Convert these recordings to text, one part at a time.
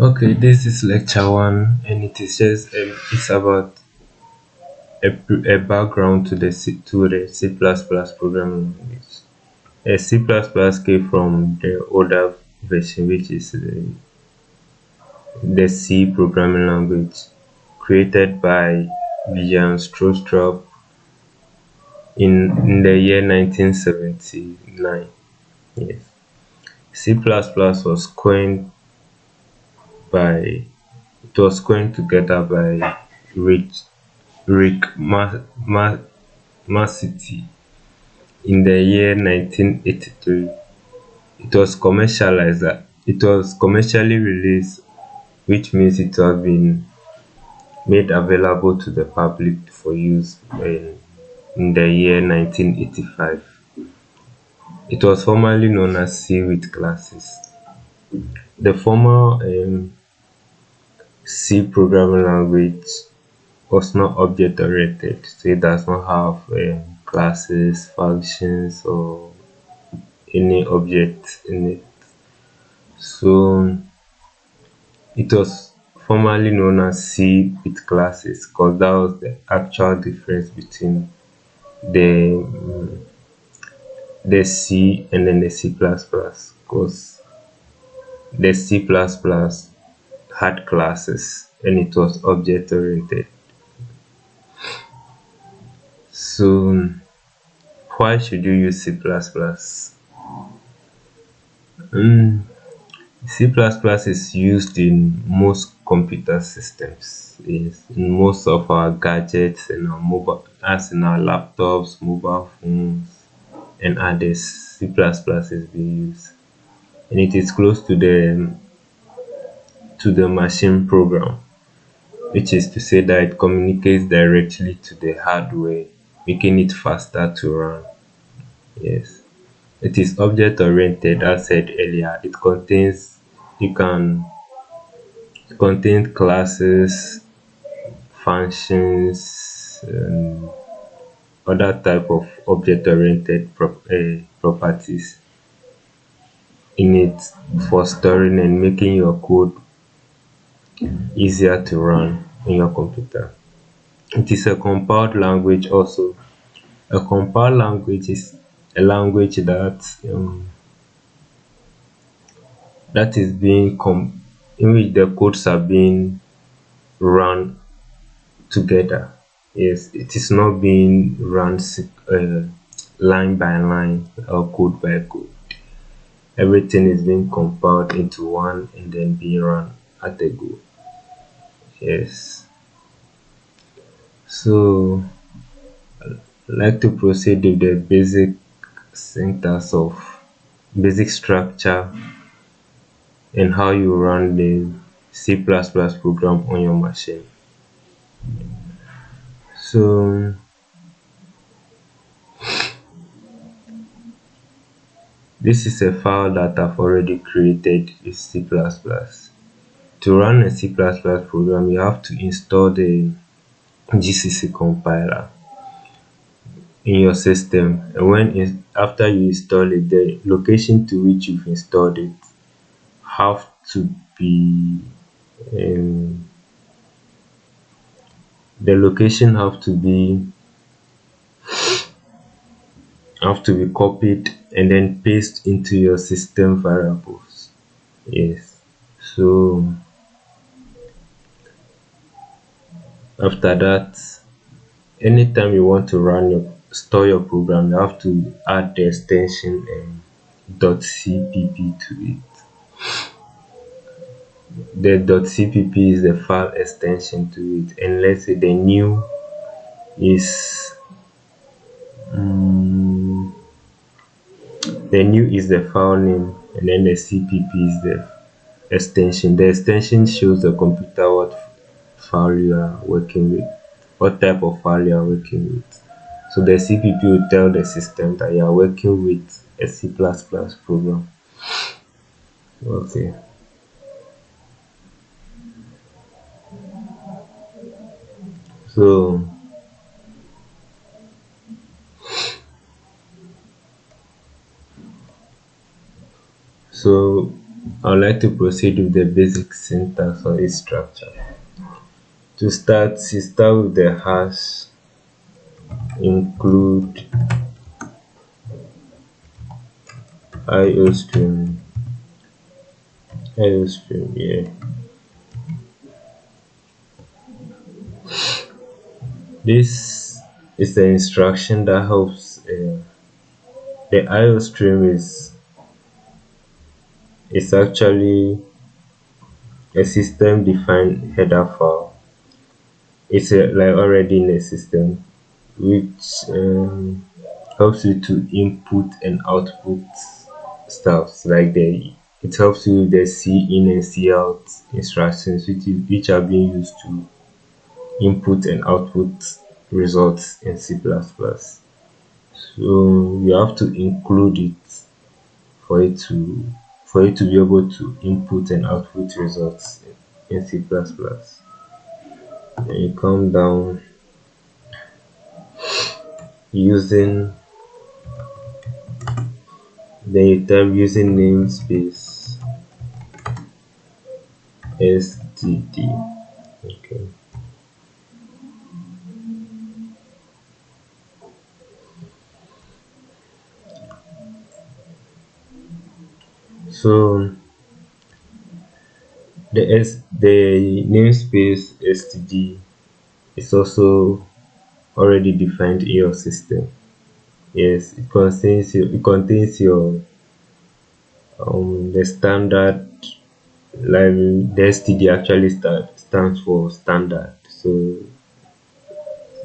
Okay, this is lecture one, and it is just it's about a background to the C plus plus programming language. C plus plus came from the older version, which is the C programming language, created by William Strostrup in the year 1979. Yes, C plus plus was coined by it was coined together by Rich Rick Masity in the year 1983. It was commercially released, which means it has been made available to the public for use in the year 1985. It was formerly known as C with classes. The former C programming language was not object oriented, so it does not have classes, functions, or any object in it. So it was formerly known as C with classes because that was the actual difference between the the C and then the C plus plus because the C plus plus had classes and it was object oriented. So why should you use C plus plus? C plus plus is used in most computer systems. Yes, in most of our gadgets and our mobile, as in our laptops, mobile phones, and others. C plus plus is being used, and it is close to the machine program, which is to say that it communicates directly to the hardware, making it faster to run. Yes, it is object oriented. As said earlier, you can contain classes, functions, and other type of object oriented properties in it for storing and making your code easier to run in your computer. It is a compiled language also. A compiled language is a language that is in which the codes are being run together. Yes, it is not being run line by line or code by code. Everything is being compiled into one and then being run at a go. Yes. So I'd like to proceed with the syntax of basic structure and how you run the C plus plus program on your machine. So this is a file that I've already created with C plus plus. To run a C plus plus program, you have to install the GCC compiler in your system, and after you install it, the location to which you've installed it have to be um, the location have to be copied and then paste into your system variables. Yes. So after that, anytime you want to store your program, you have to add the extension .cpp to it. The .cpp is the file extension to it, and let's say is mm, the new is the file name, and then the cpp is the extension. The extension shows the computer what file you are working with, what type of file you are working with. So the cpp will tell the system that you are working with a C plus plus program. Okay. So so I would like to proceed with the basic syntax or its structure. To start, you start with the hash include IOStream. IOStream, yeah. This is the instruction that helps. The IOStream is actually a system defined header file. It's like already in a system which helps you to input and output stuff like it helps you with the C in and C out instructions which are being used to input and output results in C++. So you have to include it for it to be able to input and output results in C++. And you come down using then you type using namespace std. Okay. So the namespace std is also already defined in your system. Yes, it contains your the standard library. The std actually stands for standard. So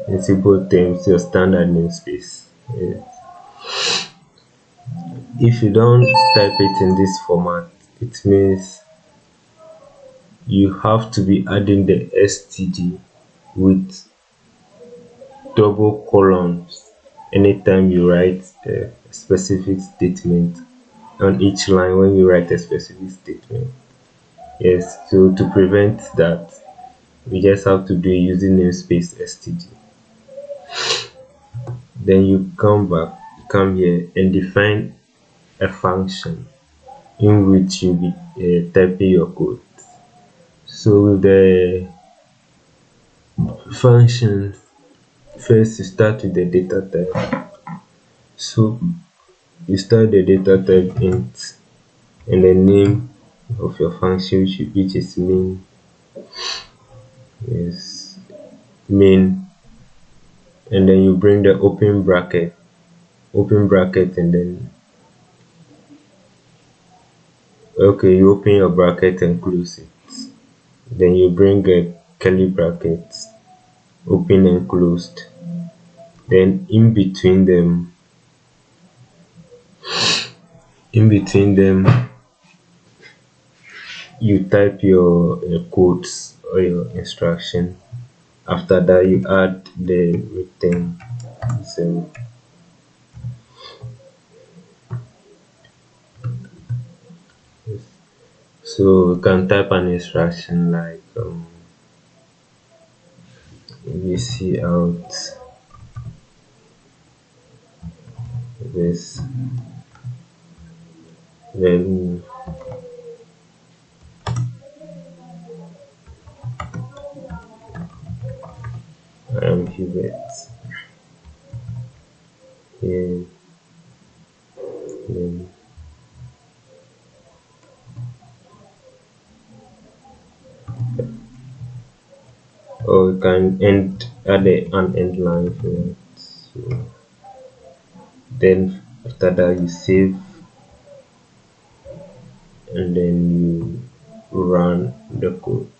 in simple terms, your standard namespace. Yes. If you don't type it in this format, it means you have to be adding the std with double columns anytime you write a specific statement on each line when you write a specific statement. Yes, so to prevent that, we just have to do it using namespace std. Then you come here and define a function in which you'll be typing your code. So with the function, first you start with the data type. So you start the data type int and the name of your function which is main. Yes, main. And then you bring the open bracket, and then okay, you open your bracket and close it. Then you bring a curly bracket, open and closed. Then in between them you type your codes or your instruction. After that you add the return. So you can type an instruction like see out this, then Hubert here, then or you can add an end line for it. So then after that you save and then you run the code.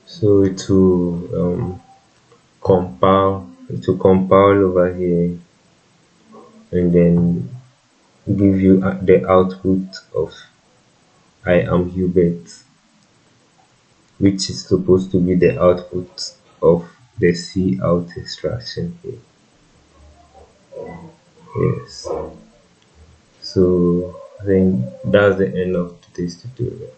So it will compile over here and then give you the output of I am Hubert, which is supposed to be the output of the C out instruction here. Yes. So I think that's the end of today's tutorial.